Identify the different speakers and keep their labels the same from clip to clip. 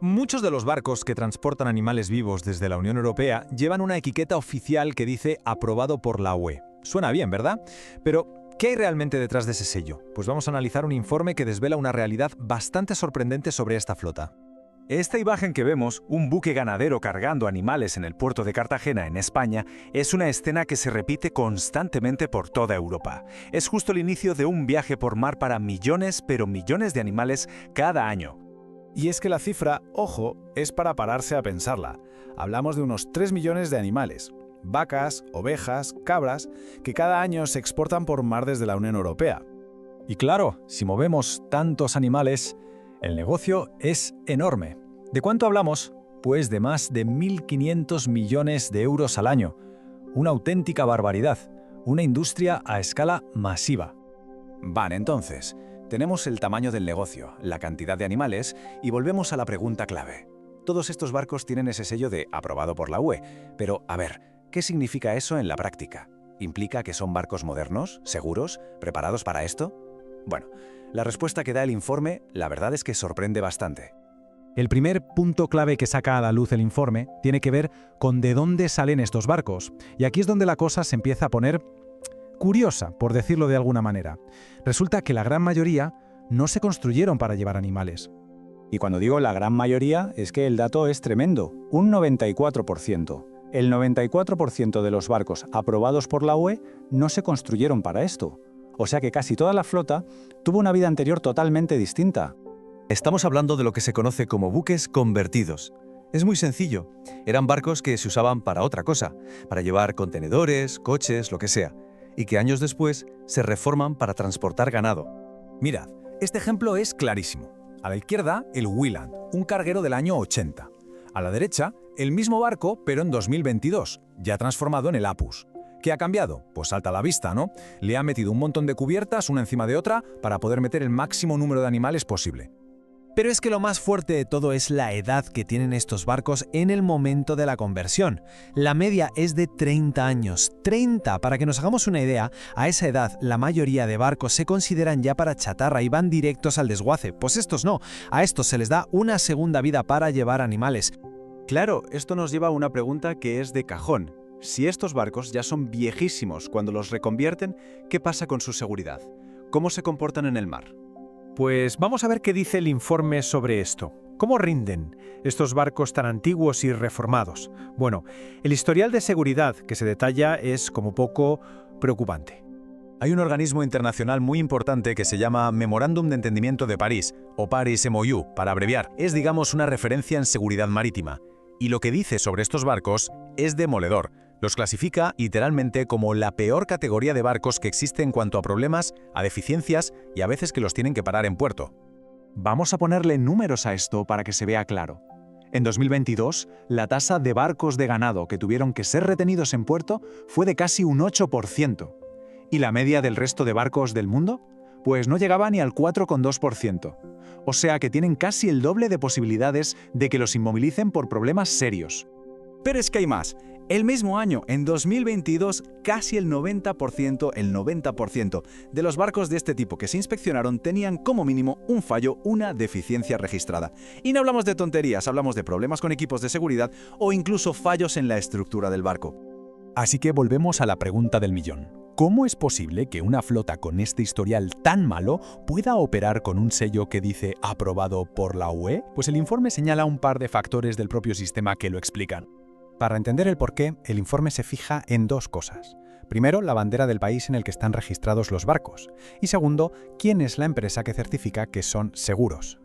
Speaker 1: Muchos de los barcos que transportan animales vivos desde la Unión Europea llevan una etiqueta oficial que dice aprobado por la UE. Suena bien, ¿verdad? Pero, ¿qué hay realmente detrás de ese sello? Pues vamos a analizar un informe que desvela una realidad bastante sorprendente sobre esta flota.
Speaker 2: Esta imagen que vemos, un buque ganadero cargando animales en el puerto de Cartagena, en España, es una escena que se repite constantemente por toda Europa. Es justo el inicio de un viaje por mar para millones, pero millones de animales cada año.
Speaker 3: Y es que la cifra, ojo, es para pararse a pensarla. Hablamos de unos 3 millones de animales, vacas, ovejas, cabras, que cada año se exportan por mar desde la Unión Europea.
Speaker 1: Y claro, si movemos tantos animales, el negocio es enorme. ¿De cuánto hablamos? Pues de más de 1.500 millones de euros al año. Una auténtica barbaridad. Una industria a escala masiva.
Speaker 4: Vale, entonces, tenemos el tamaño del negocio, la cantidad de animales y volvemos a la pregunta clave. Todos estos barcos tienen ese sello de aprobado por la UE, pero a ver, ¿qué significa eso en la práctica? ¿Implica que son barcos modernos, seguros, preparados para esto? Bueno, la respuesta que da el informe, la verdad es que sorprende bastante.
Speaker 1: El primer punto clave que saca a la luz el informe tiene que ver con de dónde salen estos barcos. Y aquí es donde la cosa se empieza a poner curiosa, por decirlo de alguna manera. Resulta que la gran mayoría no se construyeron para llevar animales.
Speaker 5: Y cuando digo la gran mayoría, es que el dato es tremendo, un 94%. El 94% de los barcos aprobados por la UE no se construyeron para esto. O sea que casi toda la flota tuvo una vida anterior totalmente distinta.
Speaker 6: Estamos hablando de lo que se conoce como buques convertidos. Es muy sencillo. Eran barcos que se usaban para otra cosa, para llevar contenedores, coches, lo que sea, y que años después se reforman para transportar ganado.
Speaker 1: Mirad, este ejemplo es clarísimo. A la izquierda, el Wieland, un carguero del año 80. A la derecha, el mismo barco, pero en 2022, ya transformado en el Apus. ¿Qué ha cambiado? Pues salta a la vista, ¿no? Le ha metido un montón de cubiertas, una encima de otra, para poder meter el máximo número de animales posible. Pero es que lo más fuerte de todo es la edad que tienen estos barcos en el momento de la conversión. La media es de 30 años. 30, para que nos hagamos una idea, a esa edad la mayoría de barcos se consideran ya para chatarra y van directos al desguace. Pues estos no, a estos se les da una segunda vida para llevar animales.
Speaker 2: Claro, esto nos lleva a una pregunta que es de cajón. Si estos barcos ya son viejísimos cuando los reconvierten, ¿qué pasa con su seguridad? ¿Cómo se comportan en el mar?
Speaker 7: Pues vamos a ver qué dice el informe sobre esto. ¿Cómo rinden estos barcos tan antiguos y reformados? Bueno, el historial de seguridad que se detalla es como poco preocupante.
Speaker 1: Hay un organismo internacional muy importante que se llama Memorándum de Entendimiento de París, o Paris MOU, para abreviar. Es, digamos, una referencia en seguridad marítima. Y lo que dice sobre estos barcos es demoledor. Los clasifica literalmente como la peor categoría de barcos que existe en cuanto a problemas, a deficiencias y a veces que los tienen que parar en puerto.
Speaker 8: Vamos a ponerle números a esto para que se vea claro. En 2022, la tasa de barcos de ganado que tuvieron que ser retenidos en puerto fue de casi un 8%. ¿Y la media del resto de barcos del mundo? Pues no llegaba ni al 4,2%. O sea que tienen casi el doble de posibilidades de que los inmovilicen por problemas serios.
Speaker 4: Pero es que hay más. El mismo año, en 2022, casi el 90% de los barcos de este tipo que se inspeccionaron tenían como mínimo un fallo, una deficiencia registrada. Y no hablamos de tonterías, hablamos de problemas con equipos de seguridad o incluso fallos en la estructura del barco.
Speaker 1: Así que volvemos a la pregunta del millón. ¿Cómo es posible que una flota con este historial tan malo pueda operar con un sello que dice aprobado por la UE? Pues el informe señala un par de factores del propio sistema que lo explican. Para entender el porqué, el informe se fija en dos cosas. Primero, la bandera del país en el que están registrados los barcos. Y segundo, quién es la empresa que certifica que son seguros.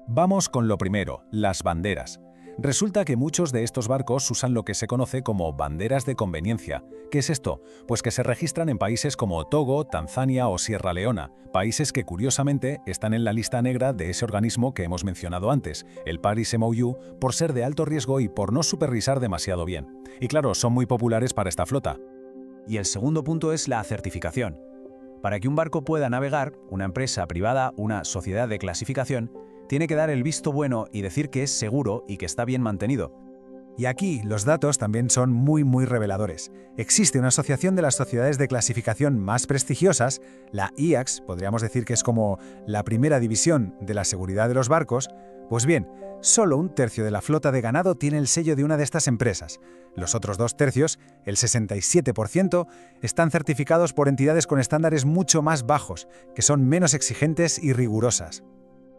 Speaker 1: Vamos con lo primero, las banderas. Resulta que muchos de estos barcos usan lo que se conoce como banderas de conveniencia. ¿Qué es esto? Pues que se registran en países como Togo, Tanzania o Sierra Leona, países que curiosamente están en la lista negra de ese organismo que hemos mencionado antes, el Paris MOU, por ser de alto riesgo y por no supervisar demasiado bien. Y claro, son muy populares para esta flota.
Speaker 4: Y el segundo punto es la certificación. Para que un barco pueda navegar, una empresa privada, una sociedad de clasificación, tiene que dar el visto bueno y decir que es seguro y que está bien mantenido.
Speaker 1: Y aquí los datos también son muy reveladores. Existe una asociación de las sociedades de clasificación más prestigiosas, la IACS, podríamos decir que es como la primera división de la seguridad de los barcos. Pues bien,
Speaker 3: Solo 1/3 de la flota de ganado tiene el sello de una de estas empresas. Los otros 2/3, el 67%, están certificados por entidades con estándares mucho más bajos, que son menos exigentes y rigurosas.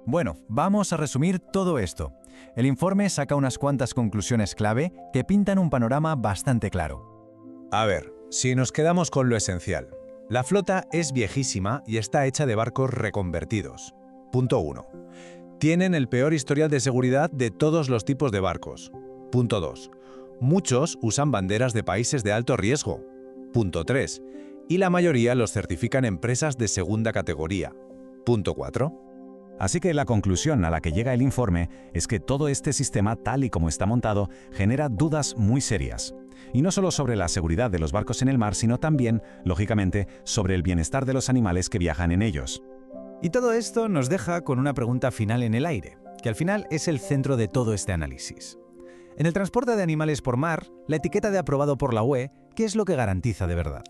Speaker 1: Bueno, vamos a resumir todo esto. El informe saca unas cuantas conclusiones clave que pintan un panorama bastante claro.
Speaker 2: A ver, si nos quedamos con lo esencial. La flota es viejísima y está hecha de barcos reconvertidos. Punto 1. Tienen el peor historial de seguridad de todos los tipos de barcos. Punto 2. Muchos usan banderas de países de alto riesgo. Punto 3. Y la mayoría los certifican empresas de segunda categoría. Punto 4.
Speaker 9: Así que la conclusión a la que llega el informe es que todo este sistema, tal y como está montado, genera dudas muy serias. Y no solo sobre la seguridad de los barcos en el mar, sino también, lógicamente, sobre el bienestar de los animales que viajan en ellos.
Speaker 1: Y todo esto nos deja con una pregunta final en el aire, que al final es el centro de todo este análisis. En el transporte de animales por mar, la etiqueta de aprobado por la UE, ¿qué es lo que garantiza de verdad?